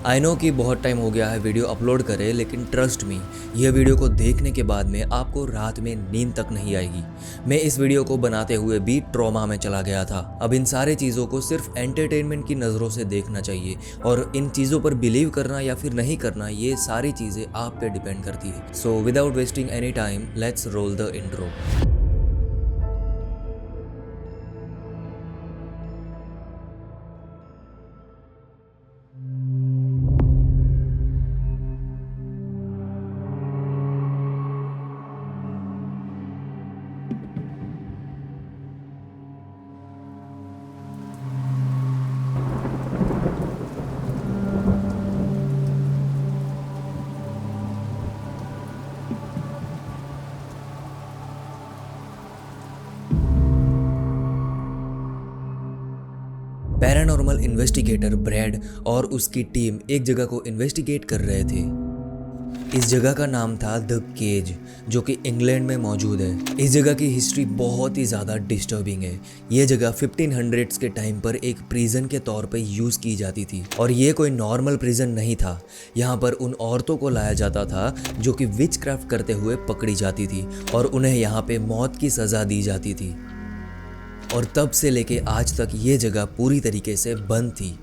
I know कि बहुत time हो गया है वीडियो अपलोड करे, लेकिन ट्रस्ट मी, यह वीडियो को देखने के बाद में आपको रात में नींद तक नहीं आएगी। मैं इस वीडियो को बनाते हुए भी ट्रॉमा में चला गया था। अब इन सारे चीज़ों को सिर्फ एंटरटेनमेंट की नज़रों से देखना चाहिए और इन चीज़ों पर बिलीव करना या फिर नहीं करना, ये सारी चीज़ें आप पे डिपेंड करती है। So without wasting any time, let's roll the intro. Paranormal investigator Brad और उसकी टीम एक जगह को इन्वेस्टिगेट कर रहे थे। इस जगह का नाम था द केज, जो कि इंग्लैंड में मौजूद है। इस जगह की हिस्ट्री बहुत ही ज़्यादा डिस्टर्बिंग है। ये जगह 1500s के टाइम पर एक प्रिजन के तौर पे यूज़ की जाती थी और ये कोई नॉर्मल प्रिजन नहीं था। यहाँ पर उन औरतों को लाया जाता था जो कि विच क्राफ्ट करते हुए पकड़ी जाती थी और उन्हें यहाँ पे मौत की सज़ा दी जाती थी। और तब से लेके आज तक ये जगह पूरी तरीके से बंद थी।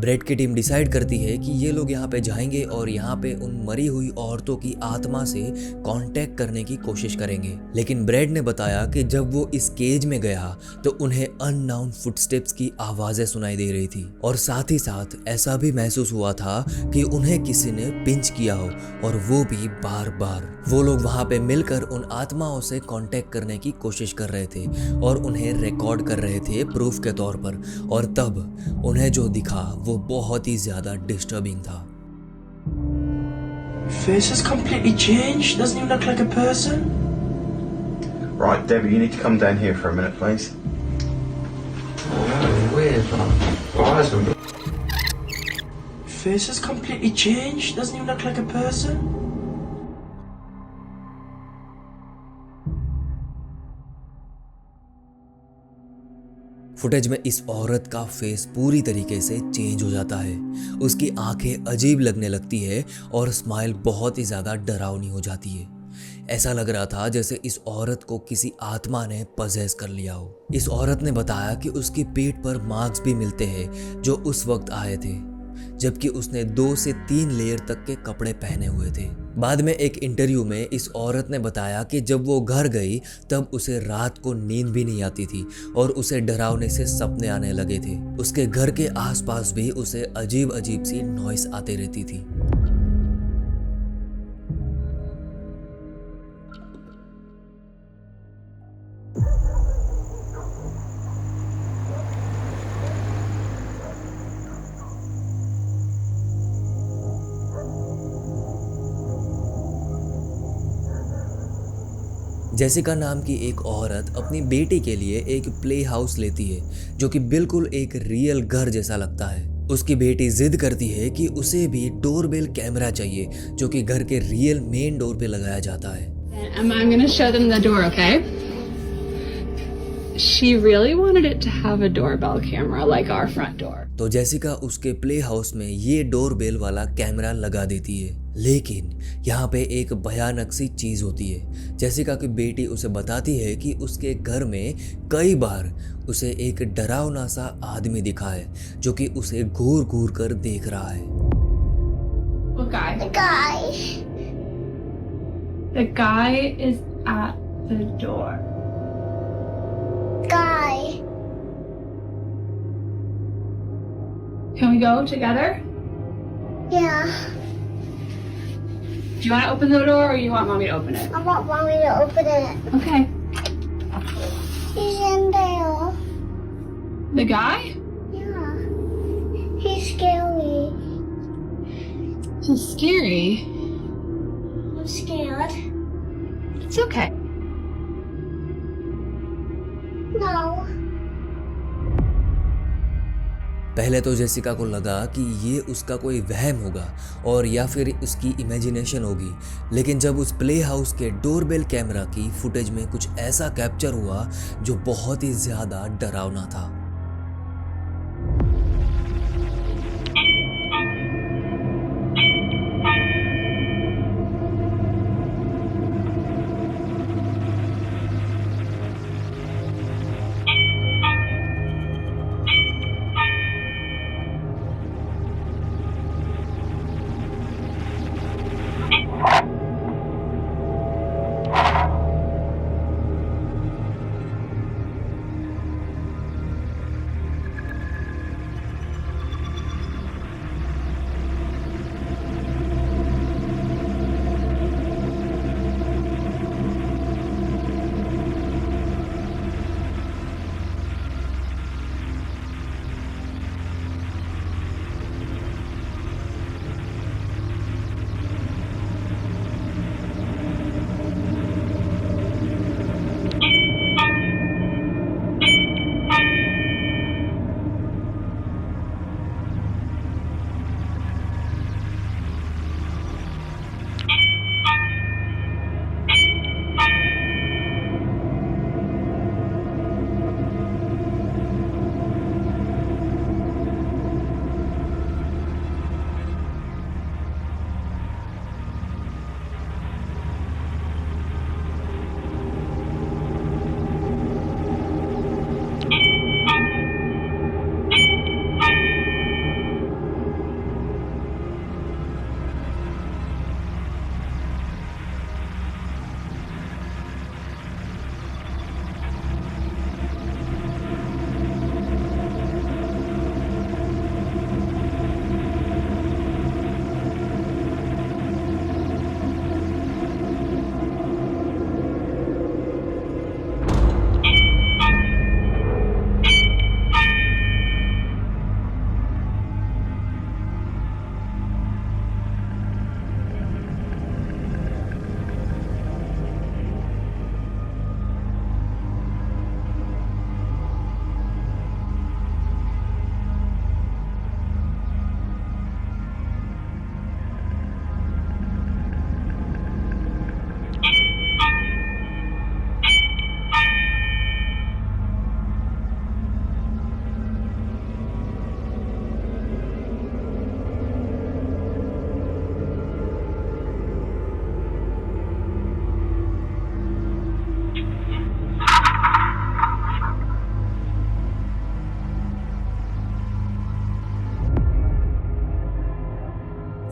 ब्रेड की टीम डिसाइड करती है कि ये लोग यहाँ पे जाएंगे और यहाँ पे उन मरी हुई औरतों की आत्मा से कांटेक्ट करने की कोशिश करेंगे। लेकिन ब्रेड ने बताया कि जब वो इस केज में गया तो उन्हें अननाउन फुटस्टेप्स की आवाज़ें सुनाई दे रही थी और साथ ही साथ ऐसा भी महसूस हुआ था कि उन्हें किसी ने पिंच किया हो, और वो भी बार बार। वो लोग वहाँ पे मिलकर उन आत्माओं से कांटेक्ट करने की कोशिश कर रहे थे और उन्हें रिकॉर्ड कर रहे थे प्रूफ के तौर पर। और तब उन्हें जो दिखा वो बहुत ही ज्यादा डिस्टर्बिंग था। Face has completely changed. Doesn't even look like a person. Right, Debbie, you need to come down here for a minute, please. Weird, man. Eyes are Face has completely changed. Doesn't even look like a person. Footage में इस औरत का face पूरी तरीके से change हो जाता है। उसकी आंखें अजीब लगने लगती है और स्माइल बहुत ही ज़्यादा डरावनी हो जाती है। ऐसा लग रहा था जैसे इस औरत को किसी आत्मा ने पजेस कर लिया हो। इस औरत ने बताया कि उसकी पीठ पर मार्क्स भी मिलते हैं जो उस वक्त आए थे, जबकि उसने 2 से 3 लेयर तक के कपड़े पहने हुए थे। बाद में एक इंटरव्यू में इस औरत ने बताया कि जब वो घर गई तब उसे रात को नींद भी नहीं आती थी और उसे डरावने से सपने आने लगे थे। उसके घर के आसपास भी उसे अजीब अजीब सी नॉइस आती रहती थी। जेसिका नाम की एक औरत अपनी बेटी के लिए एक प्ले हाउस लेती है जो कि बिल्कुल एक रियल घर जैसा लगता है। उसकी बेटी जिद करती है कि उसे भी डोरबेल कैमरा चाहिए जो कि घर के रियल मेन डोर पे लगाया जाता है। I'm gonna show them the door, okay? She really wanted it to have a doorbell camera like our front door. तो जेसिका उसके प्ले हाउस में ये डोरबेल वाला कैमरा लगा देती है। लेकिन यहाँ पे एक भयानक सी चीज़ होती है। जेसिका की बेटी उसे बताती है कि उसके घर में कई बार उसे एक डरावना सा आदमी दिखा है जो कि उसे घूर घूर कर देख रहा है। What guy? The guy. The guy is at the door. Guy. Can we go together? Yeah. Do you want to open the door or you want mommy to open it? I want mommy to open it. Okay. He's in there. The guy? Yeah. He's scary. He's scary. I'm scared. It's okay. No. पहले तो Jessica को लगा कि ये उसका कोई वहम होगा और या फिर उसकी इमेजिनेशन होगी, लेकिन जब उस प्ले हाउस के डोरबेल कैमरा की फुटेज में कुछ ऐसा कैप्चर हुआ जो बहुत ही ज़्यादा डरावना था।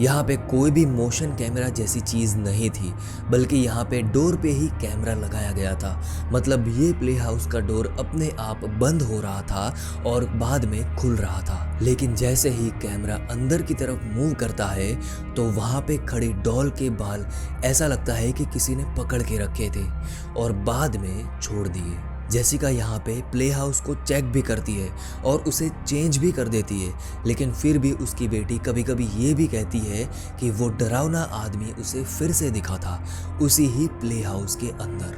यहाँ पे कोई भी मोशन कैमरा जैसी चीज़ नहीं थी, बल्कि यहाँ पे डोर पे ही कैमरा लगाया गया था। मतलब ये प्ले हाउस का डोर अपने आप बंद हो रहा था और बाद में खुल रहा था। लेकिन जैसे ही कैमरा अंदर की तरफ मूव करता है तो वहाँ पे खड़ी डॉल के बाल ऐसा लगता है कि किसी ने पकड़ के रखे थे और बाद में छोड़ दिए। जेसिका यहाँ पे प्ले हाउस को चेक भी करती है और उसे चेंज भी कर देती है, लेकिन फिर भी उसकी बेटी कभी कभी ये भी कहती है कि वो डरावना आदमी उसे फिर से दिखा था उसी ही प्ले हाउस के अंदर।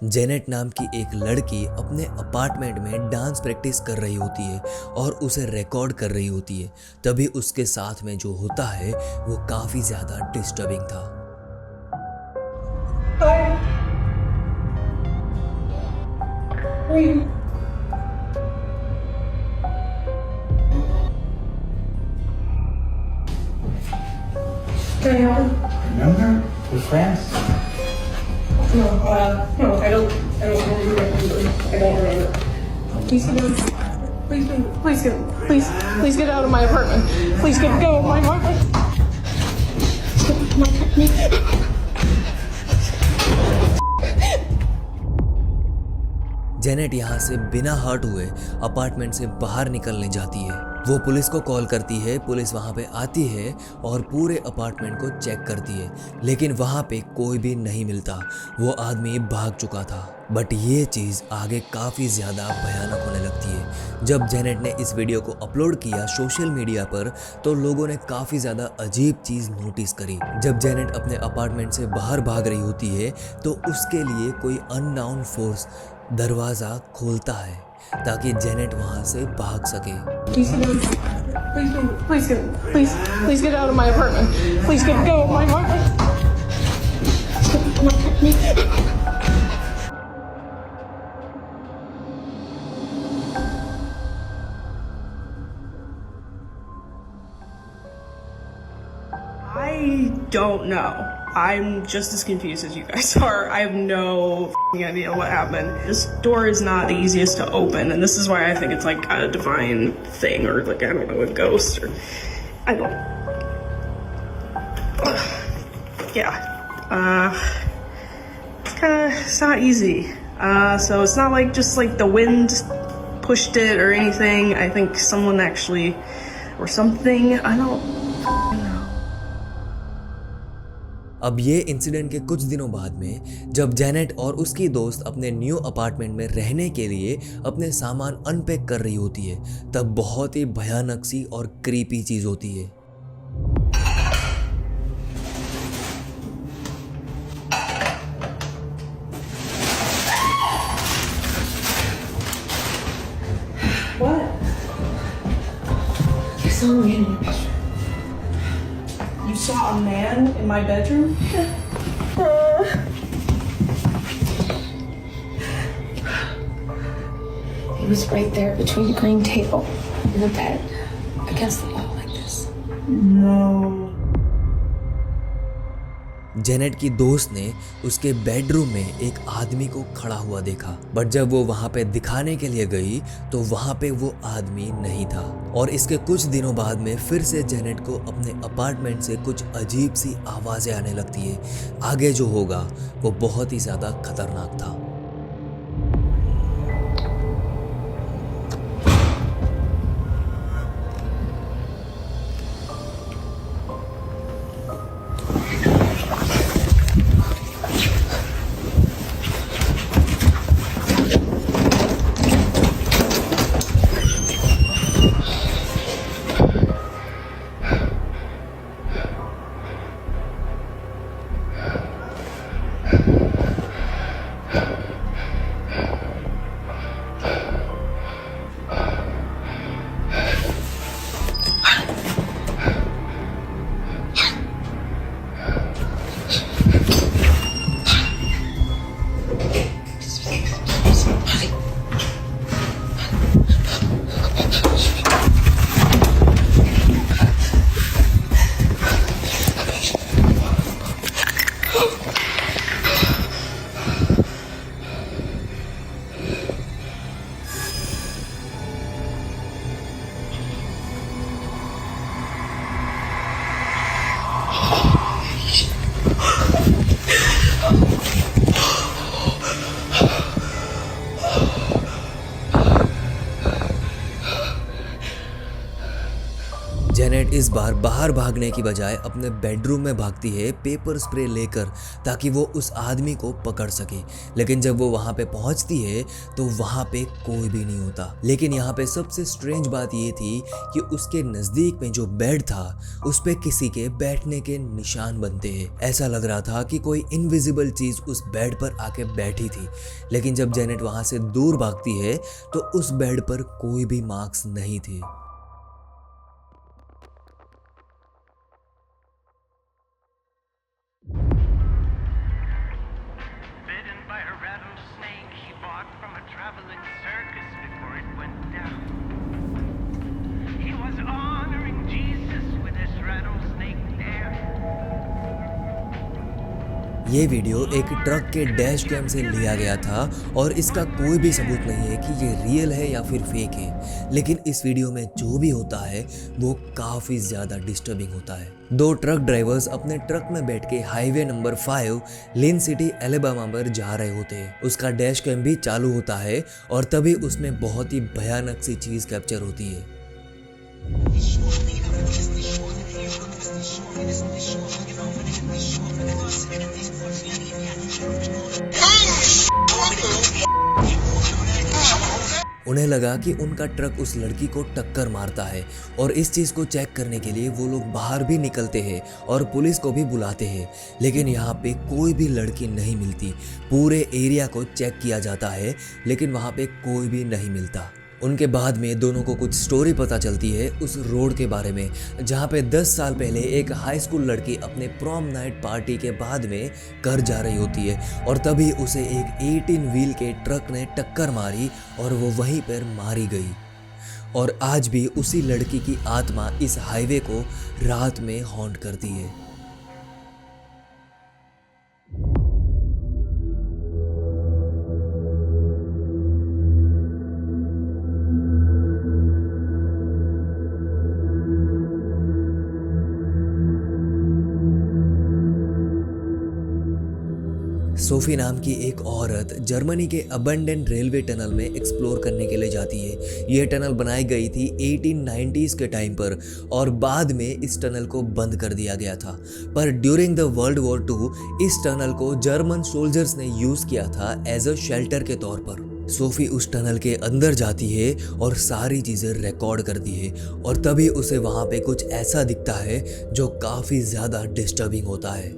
जेनेट नाम की एक लड़की अपने अपार्टमेंट में डांस प्रैक्टिस कर रही होती है और उसे रिकॉर्ड कर रही होती है। तभी उसके साथ में जो होता है वो काफी ज्यादा डिस्टर्बिंग था। Remember? We're friends. No, I don't remember. I don't remember. Please get out. Please get out of my apartment. Please get out of my apartment. Janet यहाँ से बिना हर्ट हुए अपार्टमेंट से बाहर निकलने जाती है। वो पुलिस को कॉल करती है, पुलिस वहाँ पे आती है और पूरे अपार्टमेंट को चेक करती है, लेकिन वहाँ पे कोई भी नहीं मिलता। वो आदमी भाग चुका था। बट ये चीज़ आगे काफ़ी ज़्यादा भयानक होने लगती है। जब जेनेट ने इस वीडियो को अपलोड किया सोशल मीडिया पर तो लोगों ने काफ़ी ज़्यादा अजीब चीज़ नोटिस करी। जब जेनेट अपने अपार्टमेंट से बाहर भाग रही होती है तो उसके लिए कोई अननोन फोर्स दरवाज़ा खोलता है ताकि जेनेट वहाँ से भाग सके। Please get out of my apartment. Please get out of my apartment. I don't know. I'm just as confused as you guys are. I have no idea what happened. This door is not the easiest to open, and this is why I think it's like a divine thing, or like, I don't know, a ghost, or I don't. Yeah. It's not easy. So it's not like just like the wind pushed it or anything. I think someone actually, or something, I don't know. अब ये incident के कुछ दिनों बाद में जब Janet और उसकी दोस्त अपने न्यू अपार्टमेंट में रहने के लिए अपने सामान अनपैक कर रही होती है, तब बहुत ही भयानक सी और क्रीपी चीज होती है। What? I saw a man in your bedroom. You saw a man in my bedroom? He was right there between the green table and the bed, against the wall like this. No. Janet की दोस्त ने उसके bedroom में एक आदमी को खड़ा हुआ देखा, बट जब वो वहां पे दिखाने के लिए गई तो वहां पे वो आदमी नहीं था। और इसके कुछ दिनों बाद में फिर से जेनेट को अपने अपार्टमेंट से कुछ अजीब सी आवाजें आने लगती है। आगे जो होगा वो बहुत ही ज्यादा खतरनाक था। जेनेट इस बार बाहर भागने की बजाय अपने बेडरूम में भागती है पेपर स्प्रे लेकर, ताकि वो उस आदमी को पकड़ सके। लेकिन जब वो वहाँ पे पहुँचती है तो वहाँ पे कोई भी नहीं होता। लेकिन यहाँ पे सबसे स्ट्रेंज बात ये थी कि उसके नज़दीक में जो बेड था उस पे किसी के बैठने के निशान बनते हैं। ऐसा लग रहा था कि कोई इनविजिबल चीज़ उस बेड पर आके बैठी थी। लेकिन जब जेनेट वहाँ से दूर भागती है तो उस बेड पर कोई भी मार्क्स नहीं थे। Bitten by a rattlesnake, he bought from a traveling circus before it went down. He was honoring Jesus with his rattlesnake there. ये वीडियो एक ट्रक के डैश कैम से लिया गया था और इसका कोई भी सबूत नहीं है कि ये रियल है या फिर फेक है। लेकिन इस वीडियो में जो भी होता है वो काफ़ी ज़्यादा डिस्टर्बिंग होता है। दो ट्रक ड्राइवर्स अपने ट्रक में बैठ के हाईवे नंबर 5 लिन सिटी एलेबामा पर जा रहे होते हैं। उसका डैश कैम भी चालू होता है और तभी उसमें बहुत ही भयानक सी चीज़ कैप्चर होती है। उन्हें लगा कि उनका ट्रक उस लड़की को टक्कर मारता है और इस चीज़ को चेक करने के लिए वो लोग बाहर भी निकलते हैं और पुलिस को भी बुलाते हैं। लेकिन यहाँ पे कोई भी लड़की नहीं मिलती। पूरे एरिया को चेक किया जाता है लेकिन वहाँ पे कोई भी नहीं मिलता। उनके बाद में दोनों को कुछ स्टोरी पता चलती है उस रोड के बारे में जहाँ पे 10 साल पहले एक हाई स्कूल लड़की अपने प्रॉम नाइट पार्टी के बाद में घर जा रही होती है और तभी उसे एक 18 व्हील के ट्रक ने टक्कर मारी और वो वहीं पर मारी गई। और आज भी उसी लड़की की आत्मा इस हाईवे को रात में हॉन्ट करती है। सोफी नाम की एक औरत जर्मनी के अबंडेंट रेलवे टनल में एक्सप्लोर करने के लिए जाती है। यह टनल बनाई गई थी 1890s के टाइम पर और बाद में इस टनल को बंद कर दिया गया था। पर ड्यूरिंग द वर्ल्ड वॉर 2 इस टनल को जर्मन सोल्जर्स ने यूज़ किया था एज अ शेल्टर के तौर पर। सोफी उस टनल के अंदर जाती है और सारी चीज़ें रिकॉर्ड करती है और तभी उसे वहाँ पे कुछ ऐसा दिखता है जो काफ़ी ज़्यादा डिस्टर्बिंग होता है।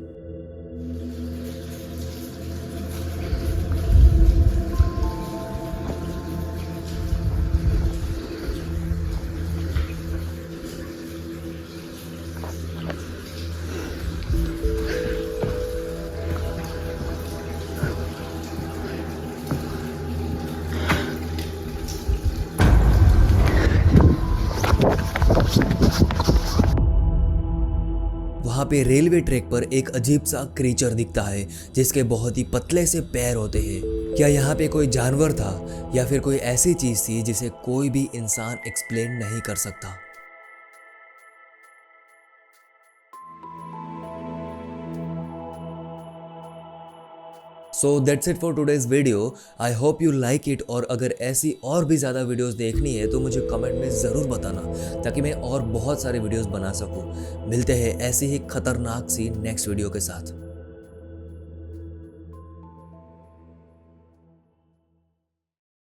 वहाँ पे रेलवे ट्रैक पर एक अजीब सा क्रीचर दिखता है जिसके बहुत ही पतले से पैर होते हैं। क्या यहाँ पे कोई जानवर था या फिर कोई ऐसी चीज़ थी जिसे कोई भी इंसान एक्सप्लेन नहीं कर सकता। So that's it for today's video. I hope you like it और अगर ऐसी और भी ज़्यादा वीडियोस देखनी है तो मुझे कमेंट में ज़रूर बताना ताकि मैं और बहुत सारे वीडियोस बना सकूं। मिलते हैं ऐसी ही खतरनाक सी नेक्स्ट वीडियो के साथ।